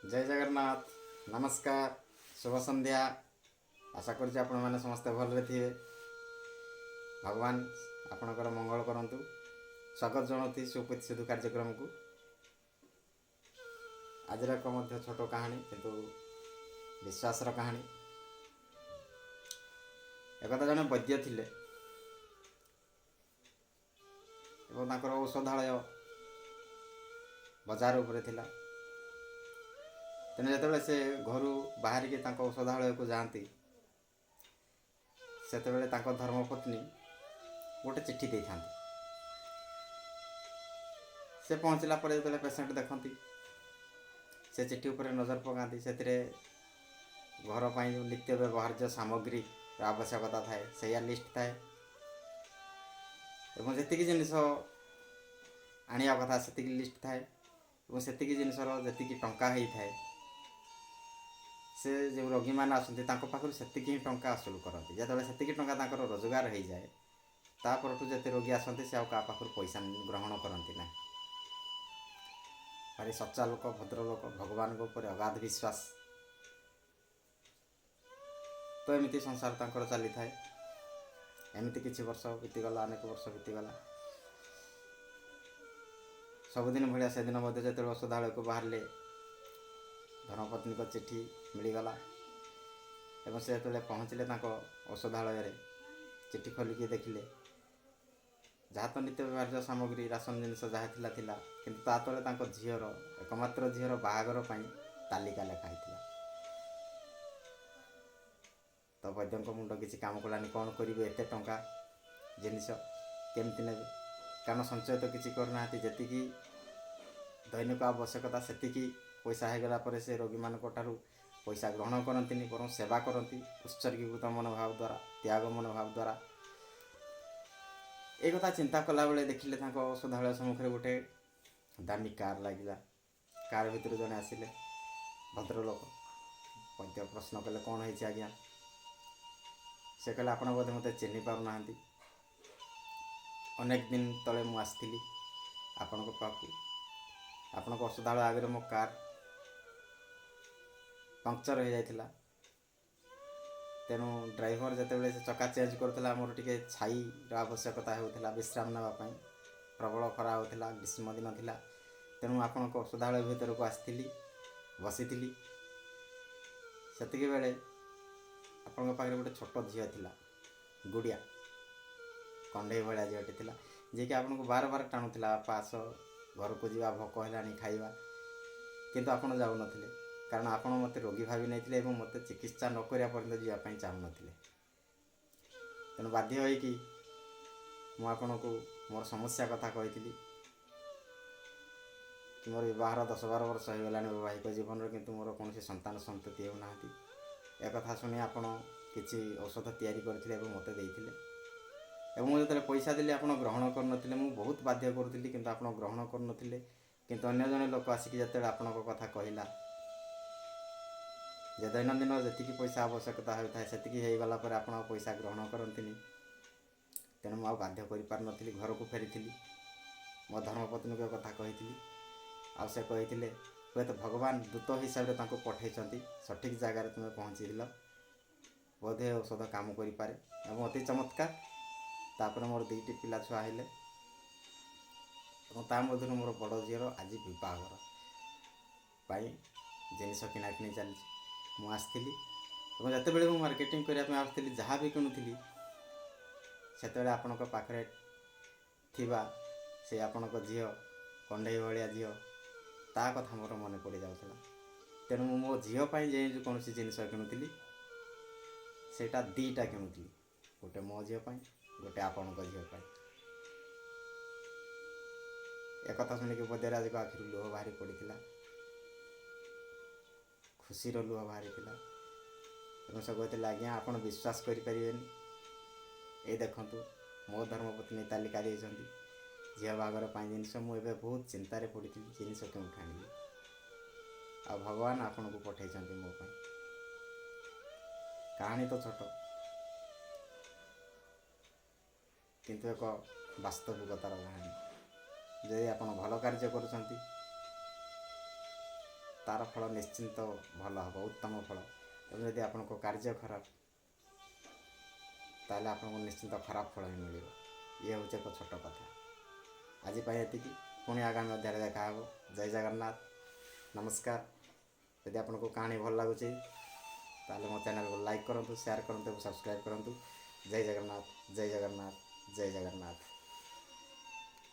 जय जगन्नाथ। नमस्कार। शुभ संध्या। आशा करुच्ची आपण मैंने समस्ते भलरे थे। भगवान आपणकर मंगल करंतु। स्वागत जनाती सुपति सिधु कार्यक्रम को। आज एक छोट कहानी किंतु विश्वासर कहानी। एक जड़े वैद्य थिले एवं तांकर औषधालय बजार उपरे थिला। तेणु जो से घर बाहर की औषधालय को जाती से धर्मपत्नी गोटे चिट्ठी दे था। से पहुँचला जो पेसेंट देखती से चिट्ठी उपर नजर पकाती से घर पर जो नित्य व्यवहार्य सामग्री आवश्यकता थाए से लिस्ट थाए और जी जिनस आने कथा से लिस्ट थाए और से जिनसर जी टंका होता है से जो रोगी मैंने आसती पाखु से ही टंका असुल करती। जो से टंका रोजगार हो जाए तापरठू जिते रोगी आसती से क्या पाखु पैसा ग्रहण करती ना। भारी सच्चा लोक भद्र लोक भगवान उपर अगाध विश्वास। तो एमती संसार तांकर चली थाए। एमती किछि वर्ष बीतीगला अनेक वर्ष बीतीगला। सबुदिन भाया से दिन जो औषधालय को बाहर धर्मपत्नी को चिट्ठी मिलगला एवं से जो पहुँचले औषधालय चिट्ठी खोलिकी देखिले जहाँ तो नित्य व्यवहार्य सामग्री राशन जिनस जहाँ थिला किंतु ता तले झीर एकमात्र झीर बाहागर तालिका लेखाई। तो वैद्य मुंड किसी काम कलानी कौन करेंगे एत टंका जिनिस केमती ने कारण संचय तो किसी करना जी दैनिक आवश्यकता से पैसा हो गला से रोगी मान पैसा ग्रहण करती बर सेवा करती उत्सर्गीकृत मनोभाव द्वारा त्याग मनोभाव द्वारा। एक कथा चिंता कला बेले देखिले औषधालय सम्मुखें गोटे दामी कार लगे। कार भितर जड़े आसिले भद्रलोक। वैद्य प्रश्न कले कौन है आज्ञा से कहले आप बोधे मत चिन्ह पारना। अनेक दिन तले मु आसती आपण पाखु आपण औषधालय आगे मो कार पंक्चर हो जाता। तेणु ड्राइवर जिते से चक्का चेंज करता मोर टे छाई आवश्यकता होता विश्राम नापी। प्रबल खरा होता ग्रीष्म दिन था। तेणु आपण औषधालय भीतर को आसती बसी से बेले आपण पाखे गोटे छोट झील था गुड़िया कंडे भाया झीटे था जी कि आपको बार बार टाणुला बापा आस घर को जा भोक है खाइबा किंतु आपण जाऊ नथिले कारण आपण मते रोगी भावी नहीं मत चिकित्सा नक पर्यटन जावाई चाहू ना। तेणु बाध्य होइकी मुझे को मोर समस्या कथा कही कि मोर विवाहर 10-12 वर्ष हो गलानी वैवाहिक जीवन किंतु मोर कौन संतान संतति होना। एक कथा शुणी आपण किसी औषध तैयारी करते मत देते मुझे पैसा देली आप ग्रहण करनथिले मु बहुत बाध्य करुली किंतु आप ग्रहण करनथिले किंतु अन्य जने लोक आसिक जिते आपण कथा कहला जे दैनंदिन जी पैसा आवश्यकता होता है से गला आप पैसा ग्रहण करती। तेणु मुझे बाध्य कर पार नी घर को फेरी मो धर्मपत्नी को कथा कही से कही हे तो भगवान दूत हिसाब से पठे सठिक जगार तुम्हें पहुँचल बोधे औषध काम करे अति चमत्कार। तापर मोर 2टी पिला छुआ हेले ता मध्य मोर बड़ झीर आज बहाघर जिनस किणाकिणी चली मुझे जिते बड़े मुझे मार्केटिंग करने आसती जहाँ भी किणुली से आपण पाखे थिबा से आपण झील कंडे भाया झील ता कथा मोर मन पड़ जाऊला। तेणु मो झीपाई जो कौन जिनस किणुली से 2टा किणुली गोटे मो झीपाई गोटे आपण झीपाई। एक कथा शुणिक बद्यराज को आखिर लुह बाहरी पड़ा खुशी लुह बाहरी से कहते आज्ञा आप विश्वास करें ये देखूँ मो धर्मपत्नी तालिका देती झील बागर जिनस मुझे बहुत चिंतार पड़ी जिनस क्यों आनी आ भगवान आपन को पठे मो कहानी तो छोट किंतु एक वास्तविकतार कहानी। जदि आप भल कार्य कर ତାର ଫଳ ନିଶ୍ଚିନ୍ତ ଭଲ ହେବ, ଉତ୍ତମ ଫଳ। ଏବଂ ଯଦି ଆପଣଙ୍କ କାର୍ଯ୍ୟ ଖରାପ, ତାହେଲେ ଆପଣଙ୍କୁ ନିଶ୍ଚିନ୍ତ ଖରାପ ଫଳ ହିଁ ମିଳିବ। ଇଏ ହେଉଛି ଏକ ଛୋଟ କଥା। ଆଜି ପାଇଁ ଏତିକି, ପୁଣି ଆଗାମୀ ଅଧ୍ୟାୟରେ ଦେଖା ହେବ। ଜୟ ଜଗନ୍ନାଥ, ନମସ୍କାର। ଯଦି ଆପଣଙ୍କୁ କାହାଣୀ ଭଲ ଲାଗୁଛି ତାହେଲେ ମୋ ଚ୍ୟାନେଲକୁ ଲାଇକ୍ କରନ୍ତୁ, ସେୟାର କରନ୍ତୁ ଏବଂ ସବସ୍କ୍ରାଇବ୍ କରନ୍ତୁ। ଜୟ ଜଗନ୍ନାଥ, ଜୟ ଜଗନ୍ନାଥ, ଜୟ ଜଗନ୍ନାଥ।